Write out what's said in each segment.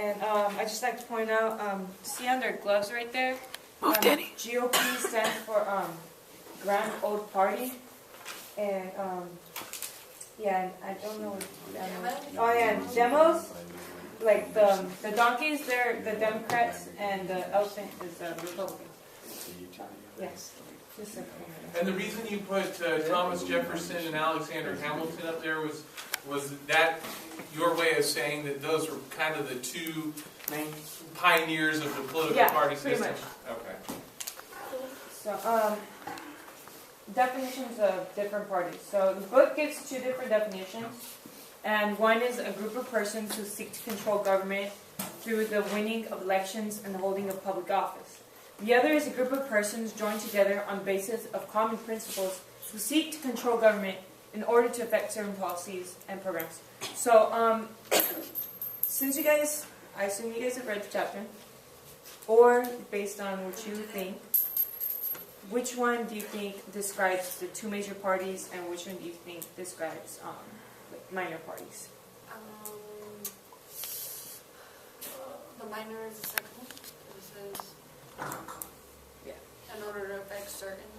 And I just like to point out, see on their gloves right there, GOP stands for Grand Old Party, and yeah, and I don't know what oh yeah, and demos, like the donkeys, they're the Democrats, and the elephant is the Republican. Yes. Just like and the reason you put Thomas Jefferson and Alexander Hamilton up there was that your way of saying that those were kind of the two main pioneers of the political party system? Much. Okay. So, definitions of different parties. So the book gives two different definitions, and one is a group of persons who seek to control government through the winning of elections and the holding of public office. The other is a group of persons joined together on the basis of common principles who seek to control government in order to affect certain policies and programs. So, since you guys, I assume you guys have read the chapter, or based on what you think, which one do you think describes the two major parties, and which one do you think describes like minor parties? The minor is the second one. It says, in order to affect certain.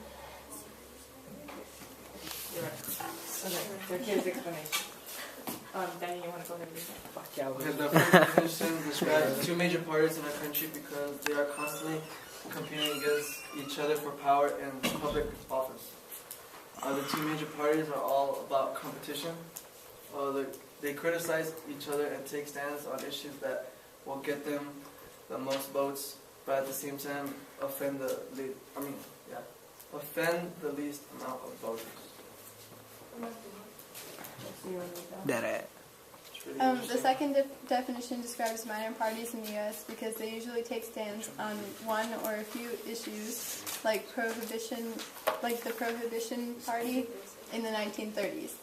You're right. Okay, so here's the explanation. Danny, you want to go ahead and read that? Okay, the first definition describes two major parties in a country because they are constantly competing against each other for power and public office. The two major parties are all about competition. They criticize each other and take stands on issues that will get them the most votes, but at the same time offend the least amount of voters. The second definition describes minor parties in the U.S. because they usually take stands on one or a few issues, like the Prohibition Party in the 1930s.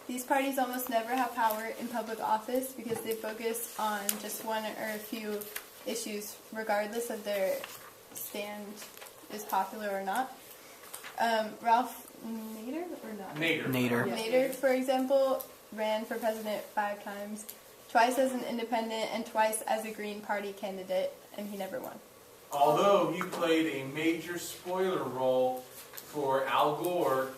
These parties almost never have power in public office because they focus on just one or a few issues, regardless of their stand is popular or not. Ralph Nader or not? Nader, for example, ran for president 5 times, twice as an independent and twice as a Green Party candidate, and he never won. Although he played a major spoiler role for Al Gore,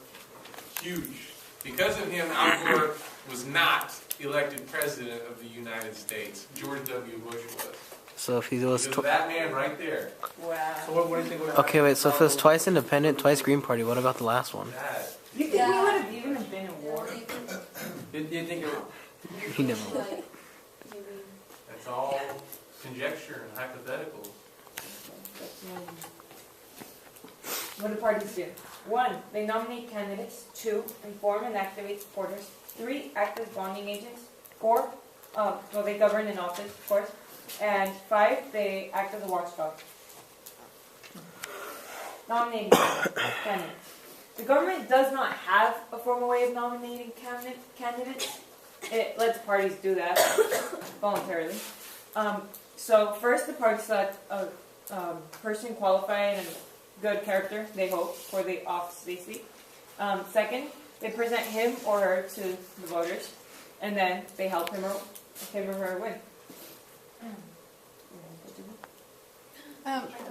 huge. Because of him, Al Gore was not elected president of the United States. George W. Bush was. So if he was that man right there. Wow. So what do you think about okay, wait. So if it was twice independent, twice Green Party, what about the last one? You think we would have even been in war? Do you think it would? He never won. That's all conjecture and hypothetical. What do parties do? 1, they nominate candidates. 2, inform and activate supporters. 3, act as bonding agents. 4, they govern in office, of course. And 5, they act as a watchdog. Nominating candidates. The government does not have a formal way of nominating candidates. It lets parties do that voluntarily. So first, the party select a person qualified and good character, they hope, for the office they seek. Second, they present him or her to the voters, and then they help him or her win.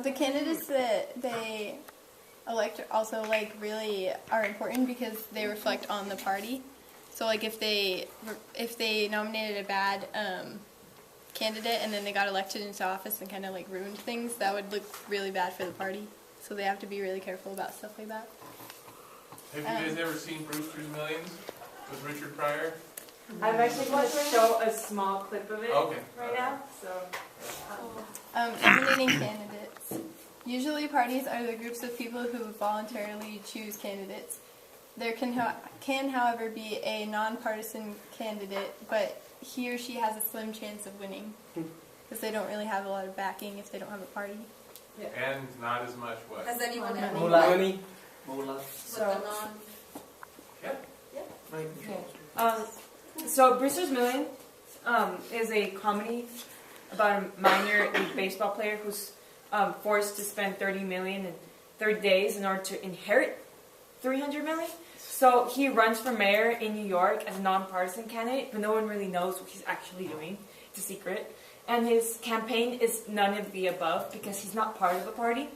The candidates that they elect also really are important because they reflect on the party. So if they nominated a bad candidate and then they got elected into office and kind of ruined things, that would look really bad for the party. So they have to be really careful about stuff like that. Have you guys ever seen Brewster's Millions with Richard Pryor? I'm actually going to show a small clip of it right now. So, nominating candidates. Usually parties are the groups of people who voluntarily choose candidates. There can however, be a nonpartisan candidate, but he or she has a slim chance of winning because they don't really have a lot of backing if they don't have a party. Yeah. And not as much what? Has anyone had Money. So, Yeah. So Brewster's Millions is a comedy about a minor league baseball player who's forced to spend $30 million in 30 days in order to inherit $300 million. So he runs for mayor in New York as a nonpartisan candidate, but no one really knows what he's actually doing. It's a secret. and his campaign is none of the above because he's not part of the party.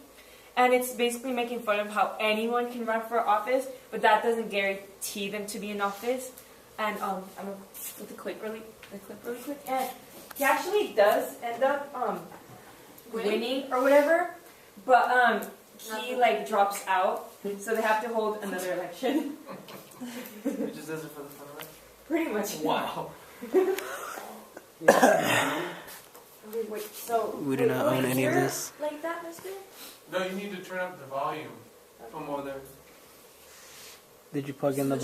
And it's basically making fun of how anyone can run for office, but that doesn't guarantee them to be in office. And I'm gonna put the clip really quick. And he actually does end up winning or whatever, but he like drops out, so they have to hold another election. He just does it for the fun of it. Pretty much. Wow. Wait, so We do not own any of you're this. like that, Mister? No, you need to turn up the volume. Come over there. Did you plug in the And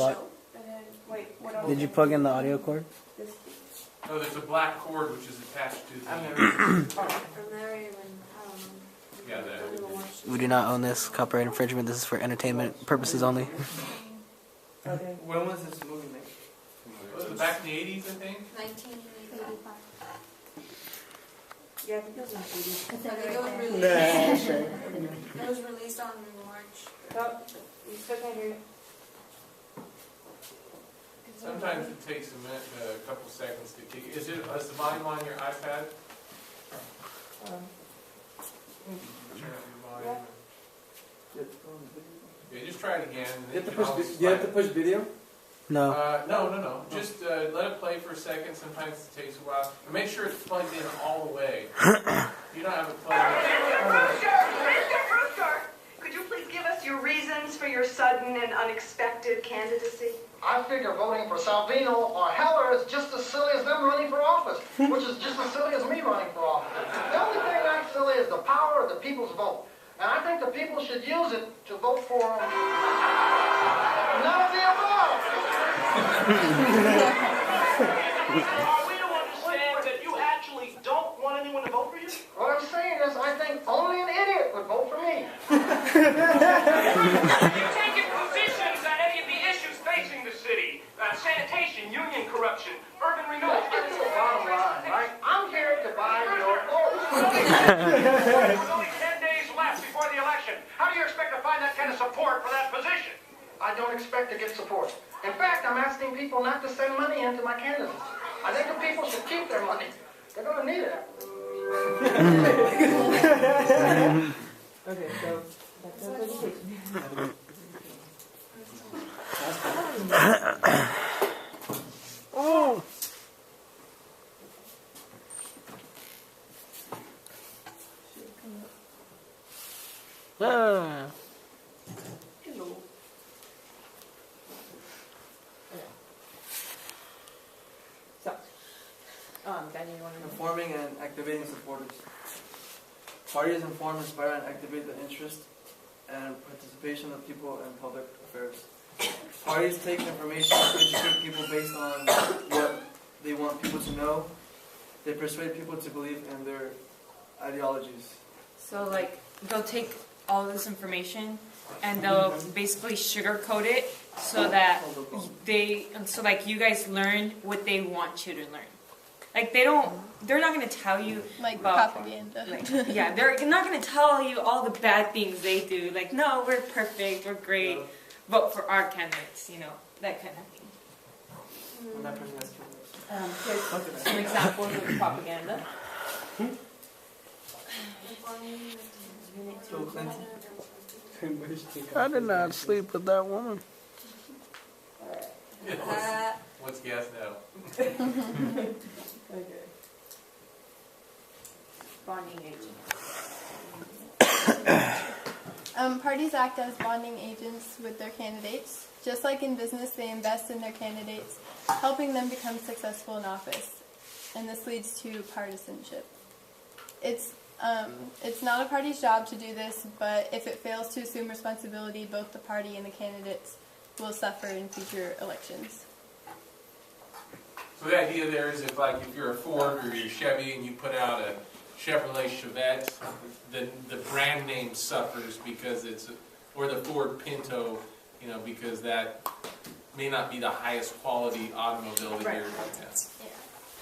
then wait, what else? Did you plug in the audio cord? This. No, there's a black cord which is attached to I've the. never. I've never even, I don't know. Yeah, that- Don't even watch We do not own this. Copyright infringement. This is for entertainment purposes only. Okay. When was this movie made? Was it back in the 80s, I think? 1985. Yeah, I think it was in the 80s. I think it was released. It was released on March. Oh, you still can't hear it. Sometimes it takes a couple seconds to kick. Is the volume on your iPad? Turn up your volume. Yeah, just try it again. And You then have to can push. always You have to slide push video. No. No. Just let it play for a second. Sometimes it takes a while. And make sure it's plugged in all the way. You don't have it plugged in. Mr. Brewster, could you please give us your reasons for your sudden and unexpected candidacy? I figure voting for Salvino or Heller is just as silly as them running for office, which is just as silly as me running for office. The only thing that's silly is the power of the people's vote. And I think the people should use it to vote for none of the above. Are we to understand that you actually don't want anyone to vote for you? What I'm saying is I think only an idiot would vote for me. Have you taken positions on any of the issues facing the city? Sanitation, union corruption, urban renewal. Let's get to the bottom line, right? I'm here to buy your vote. With only 10 days left before the election, how do you expect to find that kind of support for that position? I don't expect to get support. In fact, I'm asking people not to send money into my candidacy. I think the people should keep their money. They're going to need it. Okay, so that's our presentation. Oh. Ah. Hello. So, Daniel, you want to know? Informing and activating supporters. Parties inform, inspire, and activate the interest and participation of people in public affairs. Parties take information and educate people based on what they want people to know. They persuade people to believe in their ideologies. So, like, they'll take all this information and they'll basically sugarcoat it so that like you guys learn what they want you to learn. Like they're not gonna tell you Like about, propaganda. like, yeah, they're not gonna tell you all the bad things they do. Like, no, we're perfect, we're great, vote for our candidates, you know, that kind of thing. When that person has kids. Here's some examples of propaganda. Bill Clinton. I did not sleep with that woman. What's gas now? Okay. Bonding agent. Parties act as bonding agents with their candidates. Just like in business, they invest in their candidates, helping them become successful in office. And this leads to partisanship. It's not a party's job to do this, but if it fails to assume responsibility, both the party and the candidates will suffer in future elections. So the idea there is if you're a Ford or you're Chevy and you put out a Chevrolet Chevette, then the brand name suffers because or the Ford Pinto, you know, because that may not be the highest quality automobile that you're.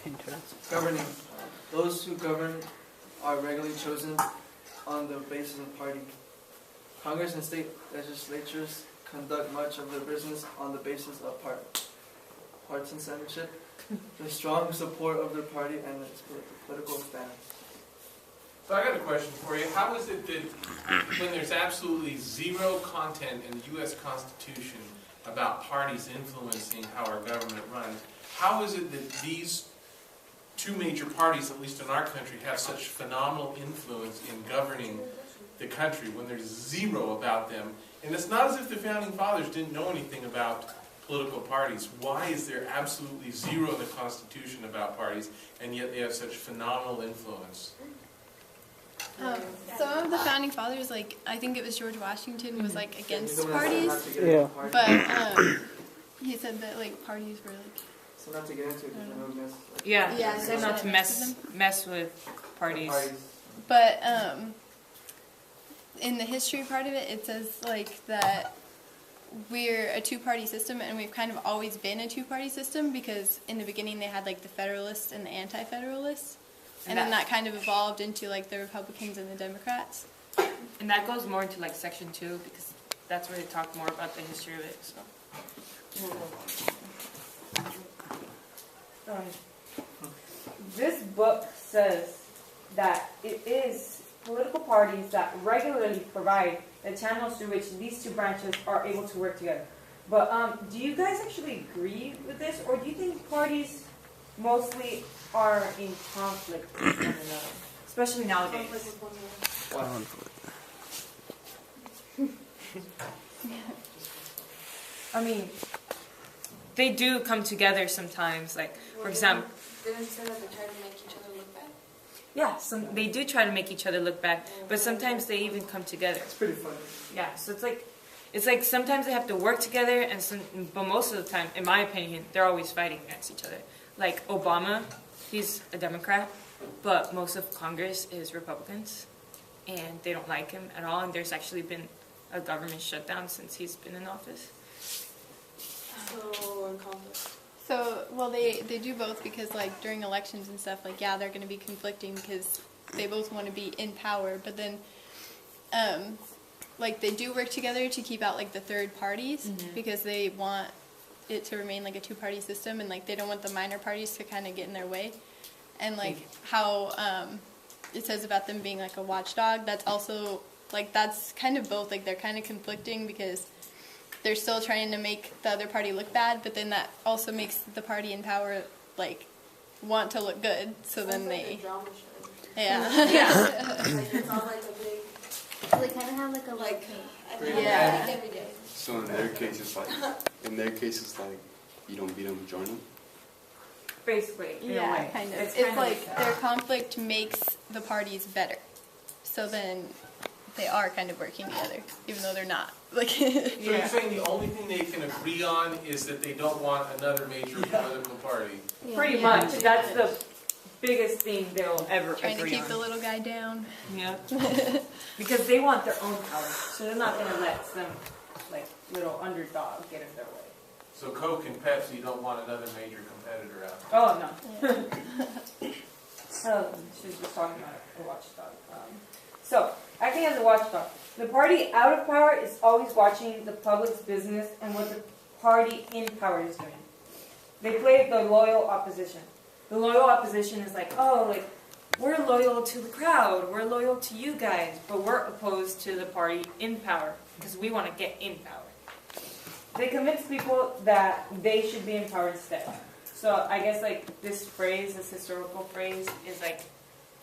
Yeah. Governing. Those who govern are regularly chosen on the basis of party. Congress and state legislatures conduct much of their business on the basis of partisanship. the strong support of their party and its political stance. So I got a question for you. How is it that when there's absolutely zero content in the U.S. Constitution about parties influencing how our government runs, how is it that these two major parties, at least in our country, have such phenomenal influence in governing the country when there's zero about them? And it's not as if the Founding Fathers didn't know anything about political parties. Why is there absolutely zero in the Constitution about parties, and yet they have such phenomenal influence? Some of the founding fathers, like I think it was George Washington, was like against So not parties, to get into Yeah. parties. but he said that like parties were like So not to get into it, because I know this. Like, Yeah, Yeah, said not to mess with parties. But in the history part of it, it says like that we're a two-party system, and we've kind of always been a two-party system because in the beginning they had like the Federalists and the Anti-Federalists, and then that kind of evolved into like the Republicans and the Democrats. And that goes more into like section 2 because that's where they talk more about the history of it. So. This book says that it is political parties that regularly provide the channels through which these two branches are able to work together. But do you guys actually agree with this, or do you think parties mostly are in conflict with one another, especially nowadays? I mean, they do come together sometimes. Like, for example, Didn't you say that they try to make each other look bad? yeah, they do try to make each other look bad, but sometimes they even come together. It's pretty funny. Yeah, so it's like sometimes they have to work together, but most of the time, in my opinion, they're always fighting against each other. Like Obama, he's a Democrat, but most of Congress is Republicans, and they don't like him at all. And there's actually been a government shutdown since he's been in office. So, in conflict. So, well, they do both because, like, during elections and stuff, like, yeah, they're going to be conflicting because they both want to be in power. But then, like, they do work together to keep out, like, the third parties because they want it to remain, like, a two-party system. And, like, they don't want the minor parties to kind of get in their way. And, like, how it says about them being, like, a watchdog, that's also, like, that's kind of both. Like, they're kind of conflicting because they're still trying to make the other party look bad, but then that also makes the party in power, like, want to look good. So then they, Drama show. yeah. Yeah. Like, it's all like a big, They kind of have like a like, like. Yeah. every day. So in their case, it's like, you don't beat them, join them. Basically, in a Yeah, way. kind of. It's It's kind like of, their conflict makes the parties better. So then they are kind of working together, even though they're not. Like, So you're saying the only thing they can agree on is that they don't want another major political party? pretty much. That's the biggest thing they'll ever trying to agree keep on. the little guy down. Yeah. Because they want their own power, so they're not going to let some like little underdog get in their way. So Coke and Pepsi don't want another major competitor out. Oh no. Yeah. She was just talking about a watchdog. So, acting as a watchdog, the party out of power is always watching the public's business and what the party in power is doing. They play the loyal opposition. The loyal opposition is like, oh, like, we're loyal to the crowd, we're loyal to you guys, but we're opposed to the party in power because we want to get in power. They convince people that they should be in power instead. So I guess like this phrase, this historical phrase, is like,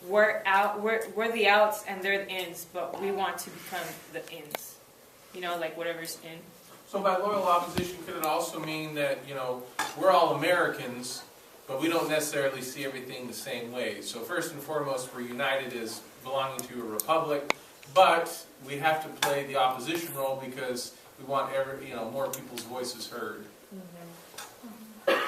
we're the outs and they're the ins, but we want to become the ins. You know, like whatever's in. So by loyal opposition, could it also mean that, we're all Americans, but we don't necessarily see everything the same way? So first and foremost, we're united as belonging to a republic, but we have to play the opposition role because we want more people's voices heard. Mm-hmm.